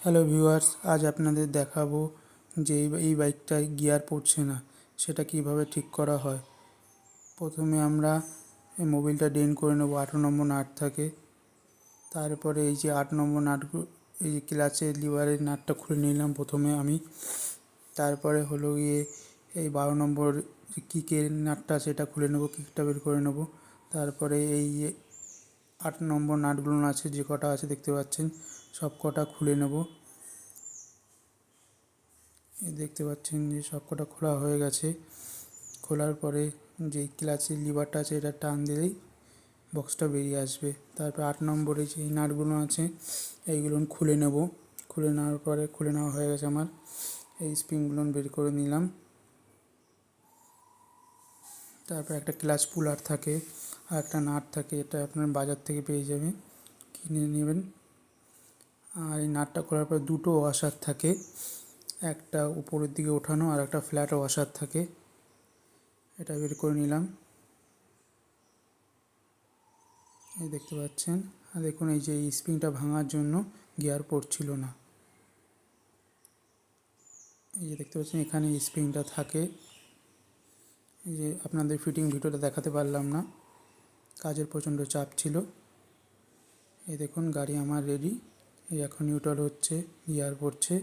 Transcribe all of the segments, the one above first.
Hello viewers, আজ আপনাদের দেখাবো যে এই বাইকটায় গিয়ার পড়ছে না, সেটা কিভাবে ঠিক করা হয়। প্রথমে আমরা এই মোবিলটা ড্রেন করে নেব, 18 নম্বর নাট থাকে। তারপরে এই যে 8 নম্বর নাটগুলো, এই যে ক্লাচের লিভারের নাটটা খুলে নিলাম প্রথমে আমি। তারপরে হলো গিয়ে এই 12 নম্বর কিকের নাটটা, সেটা খুলে নেব, কিকটা বের করে নেব। তারপরে এই 8 নম্বর নাটগুলো আছে, যে কটা আছে দেখতে পাচ্ছেন, সব কটা খুলে নেব। দেখতে পাচ্ছেন যে সব কটা খোলা হয়ে গেছে। খোলার পরে যে ক্লাচের লিভারটা আছে, এটা টান দিলেই বক্সটা বেরিয়ে আসবে। তারপর 8 নম্বরে যে নাটগুলো আছে এইগুলো খুলে নেব। খুলে নেওয়ার পরে, খুলে নেওয়া হয়ে গেছে আমার। এই স্প্রিংগুলো বের করে নিলাম। তারপর একটা ক্লাচ পুলার থাকে আর একটা নাট থাকে, এটা আপনার বাজার থেকে পেয়ে যাবেন, কিনে নেবেন। আর এই নাটটা খোলার পর দুটো ওয়াশার থাকে, একটা উপরের দিকে ওঠানো আর একটা ফ্ল্যাট ওয়াশার থাকে, এটা বের করে নিলাম। এই দেখতে পাচ্ছেন। আর দেখুন, এই যে এই স্প্রিংটা ভাঙার জন্য গিয়ার পড়ছিল না। এই যে দেখতে পাচ্ছেন, এখানে স্প্রিংটা থাকে। এই যে আপনাদের ফিটিং ভিডিওটা দেখাতে পারলাম না, কাজের প্রচণ্ড চাপ ছিল। এই দেখুন, গাড়ি আমার রেডি। এই এখন নিউট্রাল হচ্ছে, গিয়ার পড়ছে।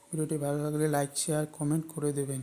ভিডিওটি ভালো লাগলে লাইক, শেয়ার, কমেন্ট করে দেবেন।